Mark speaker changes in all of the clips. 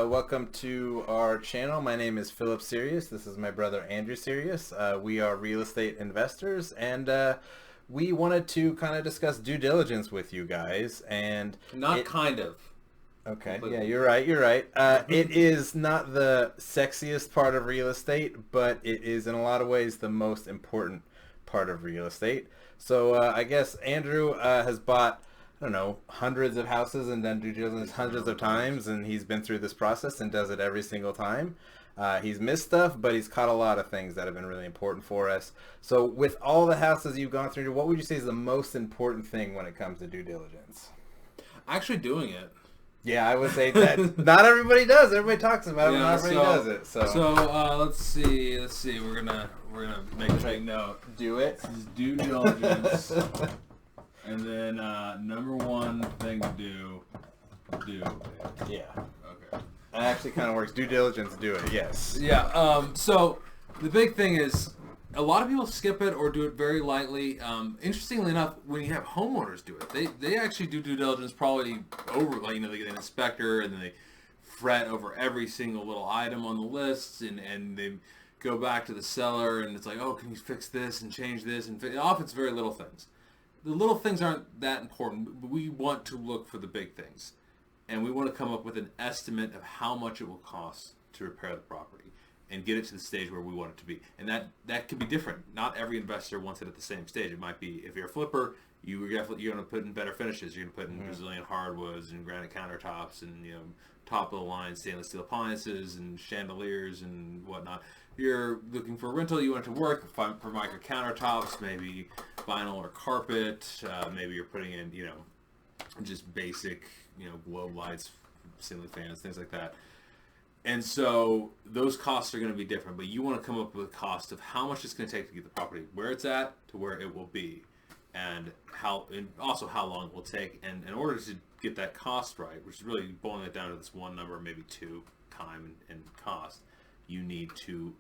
Speaker 1: Welcome to our channel. My name is Philip Sirius. This is my brother Andrew Sirius. We are real estate investors, and we wanted to kind of discuss due diligence with you guys. And Okay, yeah, you're right. It is not the sexiest part of real estate, but it is in a lot of ways the most important part of real estate. So I guess Andrew has bought, I don't know, hundreds of houses and done due diligence hundreds of times, and he's been through this process and does it every single time. He's missed stuff, but he's caught a lot of things that have been really important for us. So with all the houses you've gone through, what would you say is the most important thing when it comes to due diligence?
Speaker 2: Actually doing it.
Speaker 1: Yeah, I would say that not everybody does. Everybody talks about it, but not everybody does it.
Speaker 2: So let's see. We're gonna make a big note.
Speaker 1: Do it.
Speaker 2: This is due diligence. And then number one thing to do it.
Speaker 1: Yeah.
Speaker 2: Okay.
Speaker 1: That actually kind of works. Due diligence, do it. Yes.
Speaker 2: Yeah. So the big thing is a lot of people skip it or do it very lightly. Interestingly enough, when you have homeowners do it, they actually do due diligence probably over, like, they get an inspector and then they fret over every single little item on the list and they go back to the seller and it's like, oh, can you fix this and change this? And often it's very little things. The little things aren't that important. We want to look for the big things. And we want to come up with an estimate of how much it will cost to repair the property and get it to the stage where we want it to be. And that could be different. Not every investor wants it at the same stage. It might be, if you're a flipper, you're going to put in better finishes. You're going to put in Brazilian hardwoods and granite countertops and top of the line stainless steel appliances and chandeliers and whatnot. You're looking for a rental, you want it to work for mica countertops, maybe vinyl or carpet. Maybe you're putting in, just basic, globe lights, ceiling fans, things like that. And so those costs are going to be different, but you want to come up with a cost of how much it's going to take to get the property where it's at to where it will be, and also how long it will take. And in order to get that cost right, which is really boiling it down to this one number, maybe two, time and cost, you need to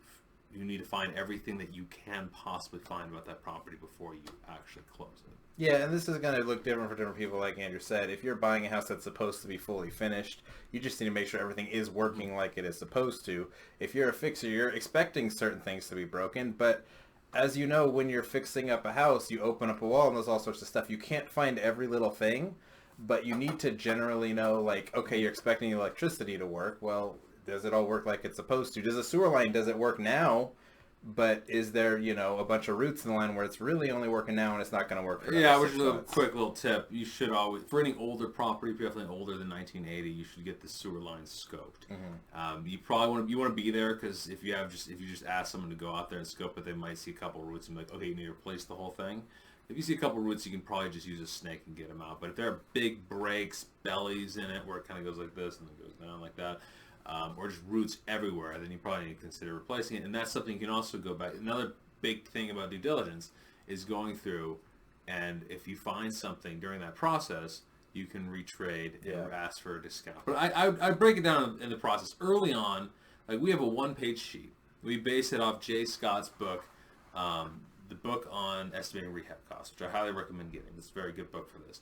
Speaker 2: find everything that you can possibly find about that property before you actually close it.
Speaker 1: Yeah, and this is going to look different for different people, like Andrew said. If you're buying a house that's supposed to be fully finished, you just need to make sure everything is working like it is supposed to. If you're a fixer, you're expecting certain things to be broken, but as you know, when you're fixing up a house, you open up a wall and there's all sorts of stuff. You can't find every little thing, but you need to generally know, like, okay, you're expecting electricity to work. Well, does it all work like it's supposed to? Does a sewer line, does it work now? But is there, a bunch of roots in the line where it's really only working now and it's not going to work for
Speaker 2: which is a quick little tip. You should always, for any older property, definitely older than 1980, you should get the sewer line scoped. Mm-hmm. You probably want to be there, because if you just ask someone to go out there and scope it, they might see a couple of roots and be like, okay, you need to replace the whole thing. If you see a couple of roots, you can probably just use a snake and get them out. But if there are big breaks, bellies in it, where it kind of goes like this and then goes down like that, or just roots everywhere, then you probably need to consider replacing it. And that's something you can also go back. Another big thing about due diligence is going through, and if you find something during that process, you can retrade and ask for a discount. But I break it down in the process. Early on, like, we have a one-page sheet. We base it off Jay Scott's book, the book on estimating rehab costs, which I highly recommend getting. It's a very good book for this.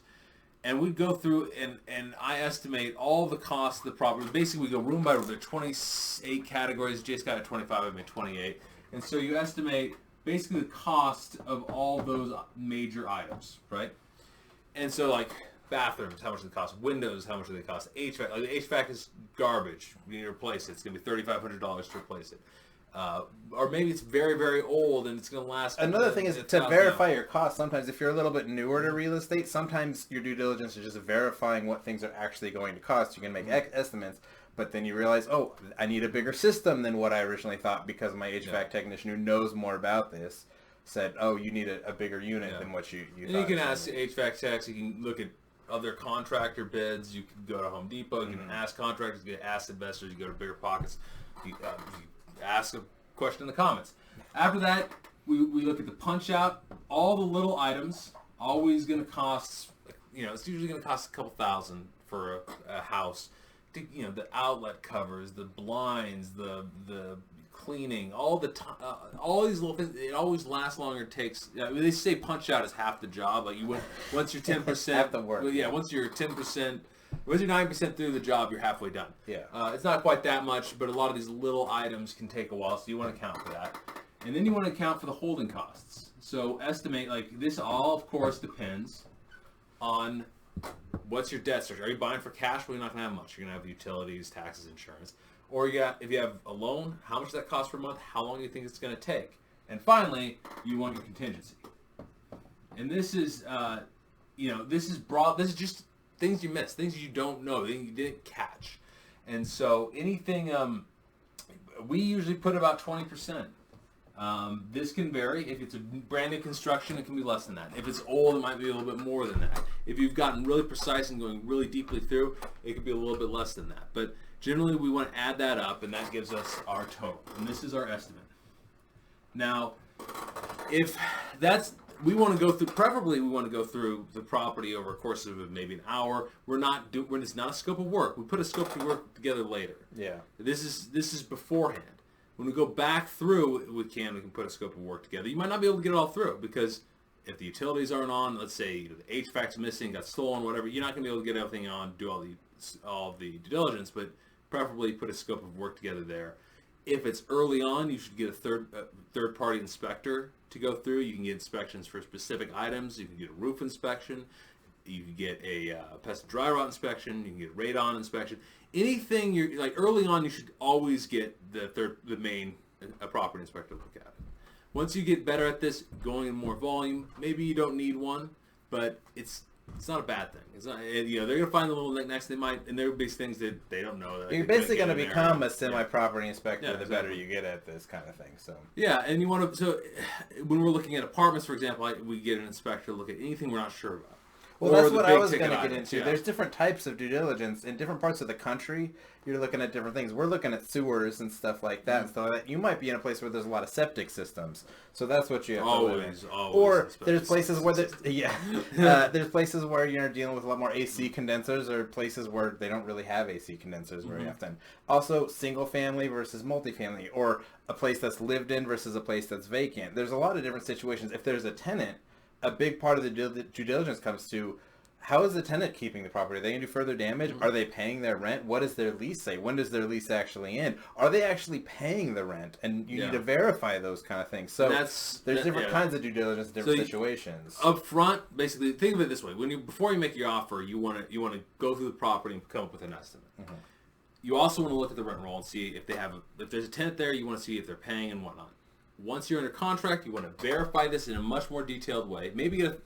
Speaker 2: And we go through and I estimate all the costs of the property. Basically, we go room by room. There are 28 categories. Jay's got 25. I made 28. And so you estimate basically the cost of all those major items, right? And so, like, bathrooms, how much do they cost? Windows, how much do they cost? HVAC. Like, the HVAC is garbage. You need to replace it. It's going to be $3,500 to replace it. Or maybe it's very, very old and it's going to last.
Speaker 1: Another thing is to verify your costs. Sometimes if you're a little bit newer to real estate, sometimes your due diligence is just verifying what things are actually going to cost. You can make estimates, but then you realize, oh, I need a bigger system than what I originally thought, because my HVAC technician who knows more about this said, oh, you need a bigger unit than what you thought.
Speaker 2: You can ask HVAC techs. You can look at other contractor bids. You can go to Home Depot. You can ask contractors. You can ask investors. You go to Bigger Pockets. You ask a question in the comments. After that, we look at the punch out. All the little items, always going to cost, it's usually going to cost a couple $1,000 for a house. The outlet covers, the blinds, the cleaning, all these little things. It always lasts longer. It takes. They say punch out is half the job. Like, once you're 10%,
Speaker 1: half the work.
Speaker 2: Once you're 10% Once you're 90% through the job, you're halfway done.
Speaker 1: Yeah.
Speaker 2: It's not quite that much, but a lot of these little items can take a while, so you want to account for that. And then you want to account for the holding costs. So estimate, like, this all, of course, depends on what's your debt structure. Are you buying for cash? Well, you're not going to have much. You're going to have utilities, taxes, insurance. Or if you have a loan, how much does that cost per month? How long do you think it's going to take? And finally, you want your contingency. And this is, this is broad. This is just things you missed, things you don't know, things you didn't catch. And so anything, we usually put about 20%. This can vary. If it's a brand new construction, it can be less than that. If it's old, it might be a little bit more than that. If you've gotten really precise and going really deeply through, it could be a little bit less than that. But generally, we want to add that up, and that gives us our total. And this is our estimate. Now, if that's, preferably we want to go through the property over a course of maybe an hour. When it's not a scope of work. We put a scope of work together later.
Speaker 1: Yeah.
Speaker 2: This is beforehand. When we go back through, we can put a scope of work together. You might not be able to get it all through because if the utilities aren't on, let's say the HVAC's missing, got stolen, whatever, you're not going to be able to get everything on, do all the due diligence, but preferably put a scope of work together there. If it's early on, you should get a third-party inspector to go through. You can get inspections for specific items. You can get a roof inspection. You can get a pest and dry rot inspection. You can get a radon inspection. Anything you're like early on, you should always get the main property inspector to look at it. Once you get better at this, going in more volume, maybe you don't need one, but it's not a bad thing. It's not, they're gonna find the little knickknacks they might, and there will be things that they don't know. That
Speaker 1: You're basically gonna become a semi-property inspector the
Speaker 2: exactly.
Speaker 1: better you get at this kind of thing. So
Speaker 2: yeah, and you want to. So when we're looking at apartments, for example, we get an inspector to look at anything we're not sure about.
Speaker 1: Well, that's what I was going to get into. Yeah. There's different types of due diligence in different parts of the country. You're looking at different things. We're looking at sewers and stuff like that. And stuff like that. You might be in a place where there's a lot of septic systems, so that's what you have to live in. Or there's places where there's places where you're dealing with a lot more AC condensers, or places where they don't really have AC condensers very often. Also, single family versus multifamily, or a place that's lived in versus a place that's vacant. There's a lot of different situations. If there's a tenant, a big part of the due diligence comes to how is the tenant keeping the property? Are they going to do further damage? Are they paying their rent? What does their lease say? When does their lease actually end? Are they actually paying the rent? And you need to verify those kind of things. So there's different kinds of due diligence, different situations.
Speaker 2: Up front, basically, think of it this way: before you make your offer, you want to go through the property and come up with an estimate. Mm-hmm. You also want to look at the rent roll and see if there's a tenant there. You want to see if they're paying and whatnot. Once you're under contract, you want to verify this in a much more detailed way. Maybe get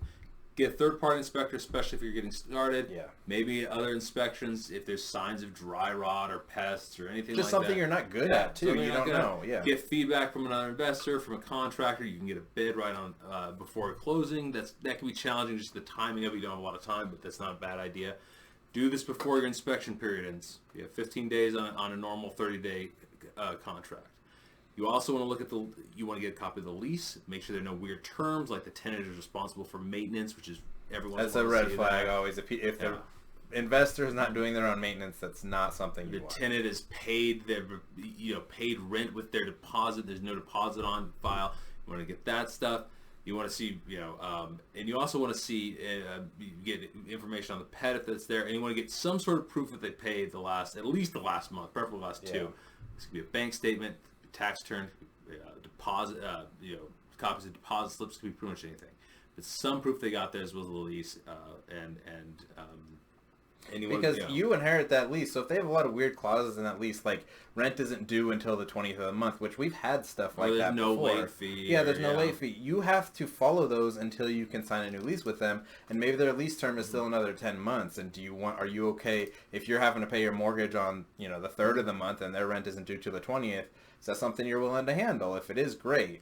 Speaker 2: a third-party inspector, especially if you're getting started. Yeah. Maybe other inspections if there's signs of dry rot or pests or anything like that.
Speaker 1: Just something you're not good at, too. You don't know. Yeah.
Speaker 2: Get feedback from another investor, from a contractor. You can get a bid right on before closing. That can be challenging, just the timing of it. You don't have a lot of time, but that's not a bad idea. Do this before your inspection period ends. You have 15 days on a normal 30-day contract. You also want to look at you want to get a copy of the lease. Make sure there are no weird terms, like the tenant is responsible for maintenance, which is everyone's.
Speaker 1: That's a red flag always. If the investor is not doing their own maintenance, that's not something you want. The
Speaker 2: tenant is paid paid rent with their deposit. There's no deposit on file. You want to get that stuff. You want to see, and you also want to see, get information on the pet if that's there, and you want to get some sort of proof that they paid at least the last month, preferably the last two. This could be a bank statement, tax return, deposit, copies of deposit slips, could be pretty much anything. But some proof they got there as well as the lease,
Speaker 1: because you inherit that lease, so if they have a lot of weird clauses in that lease, like rent isn't due until the 20th of the month, which we've had stuff like that before.
Speaker 2: There's no late fee.
Speaker 1: Yeah, there's no late fee. You have to follow those until you can sign a new lease with them, and maybe their lease term is still another 10 months. And are you okay if you're having to pay your mortgage on the 3rd of the month and their rent isn't due till the 20th? Is that something you're willing to handle? If it is, great.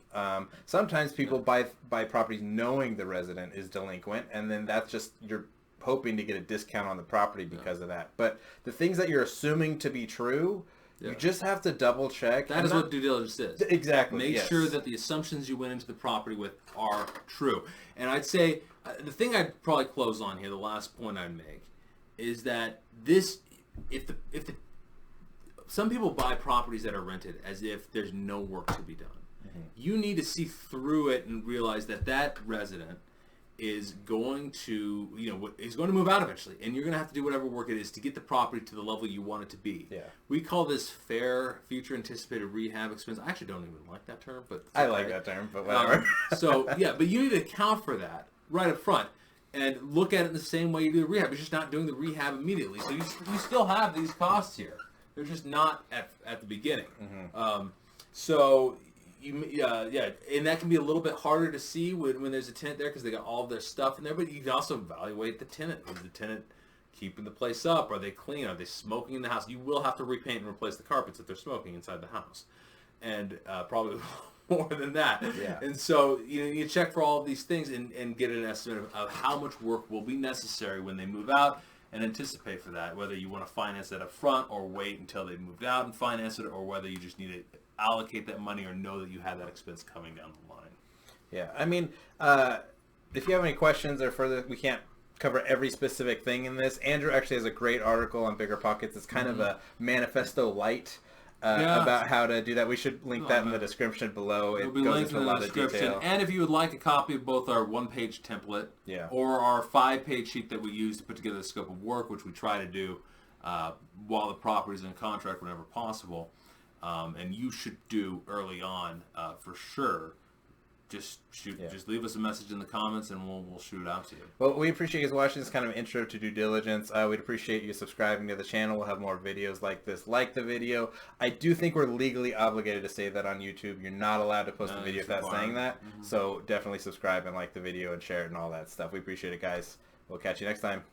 Speaker 1: Sometimes people buy properties knowing the resident is delinquent, and then that's just you're hoping to get a discount on the property because of that. But the things that you're assuming to be true, you just have to double check.
Speaker 2: That is what due diligence is.
Speaker 1: Exactly.
Speaker 2: Make sure that the assumptions you went into the property with are true. And I'd say the thing I'd probably close on here, the last point I'd make, is that some people buy properties that are rented as if there's no work to be done. Mm-hmm. You need to see through it and realize that resident is going to, is going to move out eventually, and you're going to have to do whatever work it is to get the property to the level you want it to be.
Speaker 1: Yeah.
Speaker 2: We call this fair future anticipated rehab expense. I actually don't even like that term, but
Speaker 1: I like that term, but whatever.
Speaker 2: But you need to account for that right up front and look at it in the same way you do the rehab. You're just not doing the rehab immediately, so you still have these costs here. They're just not at the beginning. Mm-hmm. And that can be a little bit harder to see when there's a tenant there because they got all of their stuff in there. But you can also evaluate the tenant. Is the tenant keeping the place up? Are they clean? Are they smoking in the house? You will have to repaint and replace the carpets if they're smoking inside the house, and probably more than that.
Speaker 1: Yeah.
Speaker 2: And so you check for all of these things and get an estimate of how much work will be necessary when they move out. And anticipate for that, whether you want to finance it up front or wait until they've moved out and finance it, or whether you just need to allocate that money or know that you have that expense coming down the line.
Speaker 1: Yeah, I mean, if you have any questions or further, we can't cover every specific thing in this. Andrew actually has a great article on Bigger Pockets. It's kind of a manifesto light about how to do that. We should link that in the description below. It goes into a lot of detail.
Speaker 2: And if you would like a copy of both our one-page template or our 5-page sheet that we use to put together the scope of work, which we try to do while the property is in contract whenever possible, and you should do early on for sure. Just leave us a message in the comments and we'll shoot it out to you.
Speaker 1: Well, we appreciate you guys watching this kind of intro to due diligence. We'd appreciate you subscribing to the channel. We'll have more videos like this. Like the video. I do think we're legally obligated to say that on YouTube. You're not allowed to post a video without saying that. Mm-hmm. So definitely subscribe and like the video and share it and all that stuff. We appreciate it, guys. We'll catch you next time.